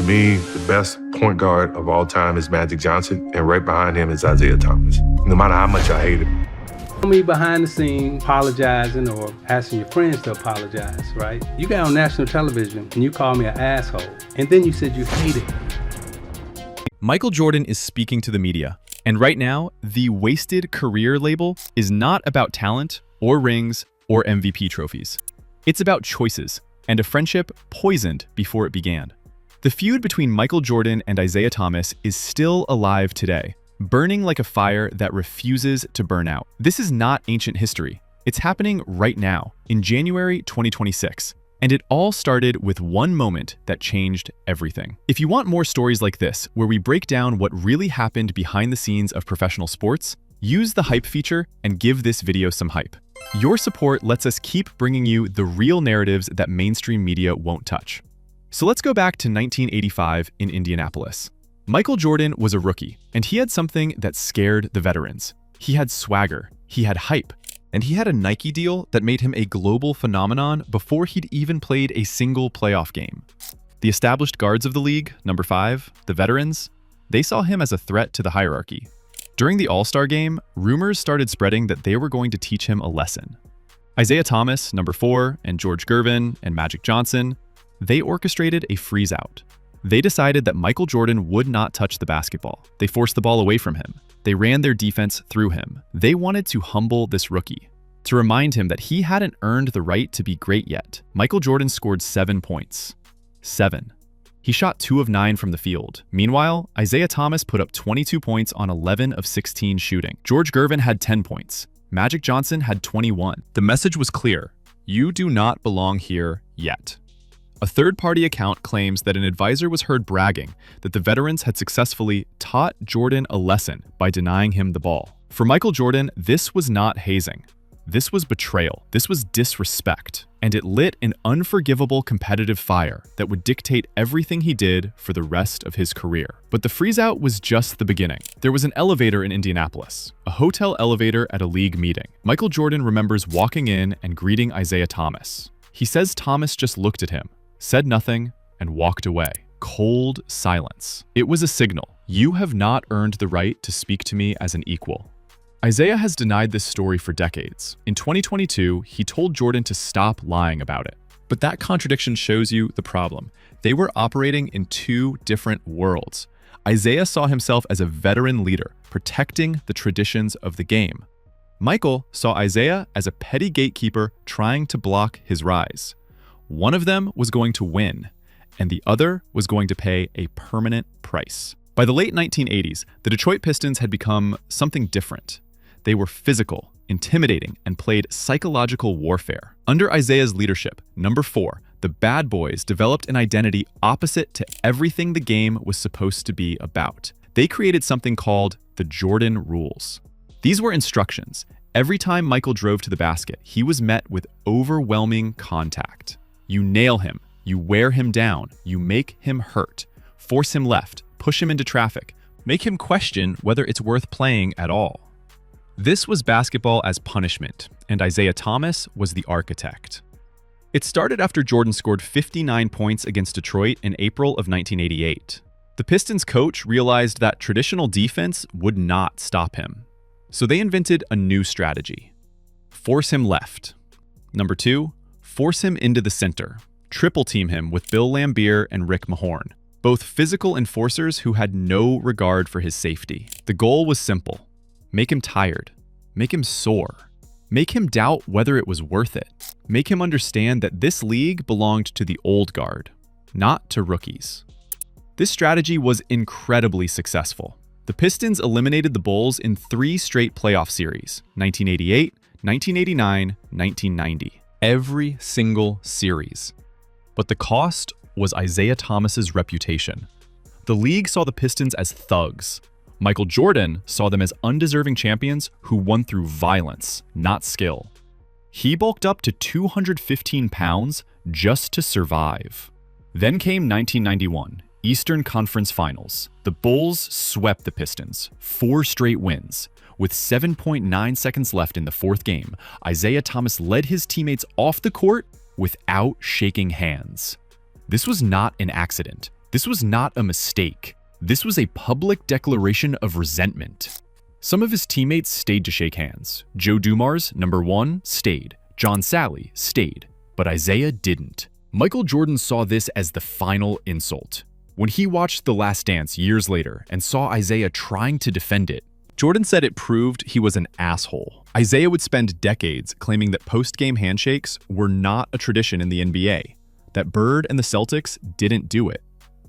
To me, the best point guard of all time is Magic Johnson, and right behind him is Isiah Thomas. No matter how much I hate him. Me behind the scenes apologizing or asking your friends to apologize, right? You got on national television and you called me an asshole, and then you said you hated me. Michael Jordan is speaking to the media, and right now, the wasted career label is not about talent or rings or MVP trophies. It's about choices and a friendship poisoned before it began. The feud between Michael Jordan and Isiah Thomas is still alive today, burning like a fire that refuses to burn out. This is not ancient history. It's happening right now, in January 2026. And it all started with one moment that changed everything. If you want more stories like this, where we break down what really happened behind the scenes of professional sports, use the hype feature and give this video some hype. Your support lets us keep bringing you the real narratives that mainstream media won't touch. So let's go back to 1985 in Indianapolis. Michael Jordan was a rookie, and he had something that scared the veterans. He had swagger, he had hype, and he had a Nike deal that made him a global phenomenon before he'd even played a single playoff game. The established guards of the league, number 5, the veterans, they saw him as a threat to the hierarchy. During the All-Star game, rumors started spreading that they were going to teach him a lesson. Isiah Thomas, number 4, and George Gervin and Magic Johnson, they orchestrated a freeze-out. They decided that Michael Jordan would not touch the basketball. They forced the ball away from him. They ran their defense through him. They wanted to humble this rookie, to remind him that he hadn't earned the right to be great yet. Michael Jordan scored 7 points. 7. He shot 2 of 9 from the field. Meanwhile, Isiah Thomas put up 22 points on 11 of 16 shooting. George Gervin had 10 points. Magic Johnson had 21. The message was clear. You do not belong here yet. A third-party account claims that an advisor was heard bragging that the veterans had successfully taught Jordan a lesson by denying him the ball. For Michael Jordan, this was not hazing. This was betrayal. This was disrespect. And it lit an unforgivable competitive fire that would dictate everything he did for the rest of his career. But the freeze-out was just the beginning. There was an elevator in Indianapolis, a hotel elevator at a league meeting. Michael Jordan remembers walking in and greeting Isiah Thomas. He says Thomas just looked at him, said nothing, and walked away. Cold silence. It was a signal. You have not earned the right to speak to me as an equal. Isiah has denied this story for decades. In 2022, he told Jordan to stop lying about it. But that contradiction shows you the problem. They were operating in 2 different worlds. Isiah saw himself as a veteran leader, protecting the traditions of the game. Michael saw Isiah as a petty gatekeeper trying to block his rise. One of them was going to win, and the other was going to pay a permanent price. By the late 1980s, the Detroit Pistons had become something different. They were physical, intimidating, and played psychological warfare. Under Isiah's leadership, number 4, the Bad Boys developed an identity opposite to everything the game was supposed to be about. They created something called the Jordan Rules. These were instructions. Every time Michael drove to the basket, he was met with overwhelming contact. You nail him, you wear him down, you make him hurt, force him left, push him into traffic, make him question whether it's worth playing at all. This was basketball as punishment, and Isiah Thomas was the architect. It started after Jordan scored 59 points against Detroit in April of 1988. The Pistons coach realized that traditional defense would not stop him. So they invented a new strategy. Force him left. Number 2, force him into the center. Triple team him with Bill Laimbeer and Rick Mahorn, both physical enforcers who had no regard for his safety. The goal was simple. Make him tired. Make him sore. Make him doubt whether it was worth it. Make him understand that this league belonged to the old guard, not to rookies. This strategy was incredibly successful. The Pistons eliminated the Bulls in 3 straight playoff series, 1988, 1989, 1990. Every single series. But the cost was Isiah Thomas's reputation. The league saw the Pistons as thugs. Michael Jordan saw them as undeserving champions who won through violence, not skill. He bulked up to 215 pounds just to survive. Then came 1991, Eastern Conference Finals. The Bulls swept the Pistons, 4 straight wins. With 7.9 seconds left in the 4th game, Isiah Thomas led his teammates off the court without shaking hands. This was not an accident. This was not a mistake. This was a public declaration of resentment. Some of his teammates stayed to shake hands. Joe Dumars, number 1, stayed. John Sally stayed. But Isiah didn't. Michael Jordan saw this as the final insult. When he watched The Last Dance years later and saw Isiah trying to defend it, Jordan said it proved he was an asshole. Isiah would spend decades claiming that post-game handshakes were not a tradition in the NBA, that Bird and the Celtics didn't do it.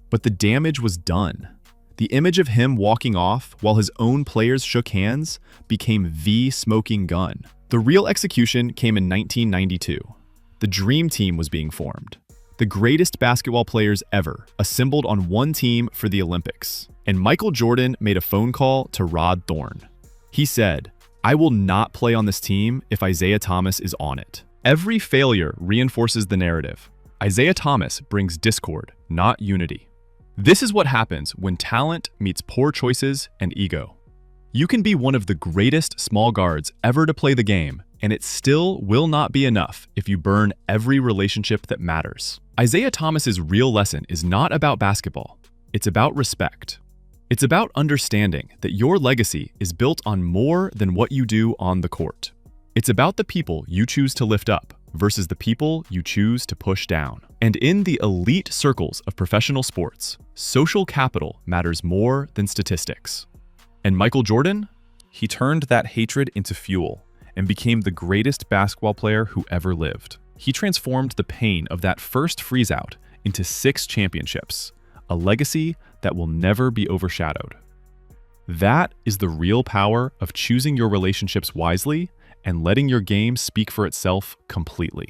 But the damage was done. The image of him walking off while his own players shook hands became the smoking gun. The real execution came in 1992. The Dream Team was being formed. The greatest basketball players ever assembled on one team for the Olympics. And Michael Jordan made a phone call to Rod Thorne. He said, "I will not play on this team if Isiah Thomas is on it." Every failure reinforces the narrative. Isiah Thomas brings discord, not unity. This is what happens when talent meets poor choices and ego. You can be one of the greatest small guards ever to play the game, and it still will not be enough if you burn every relationship that matters. Isiah Thomas's real lesson is not about basketball. It's about respect. It's about understanding that your legacy is built on more than what you do on the court. It's about the people you choose to lift up versus the people you choose to push down. And in the elite circles of professional sports, social capital matters more than statistics. And Michael Jordan? He turned that hatred into fuel and became the greatest basketball player who ever lived. He transformed the pain of that first freeze-out into 6 championships, a legacy that will never be overshadowed. That is the real power of choosing your relationships wisely and letting your game speak for itself completely.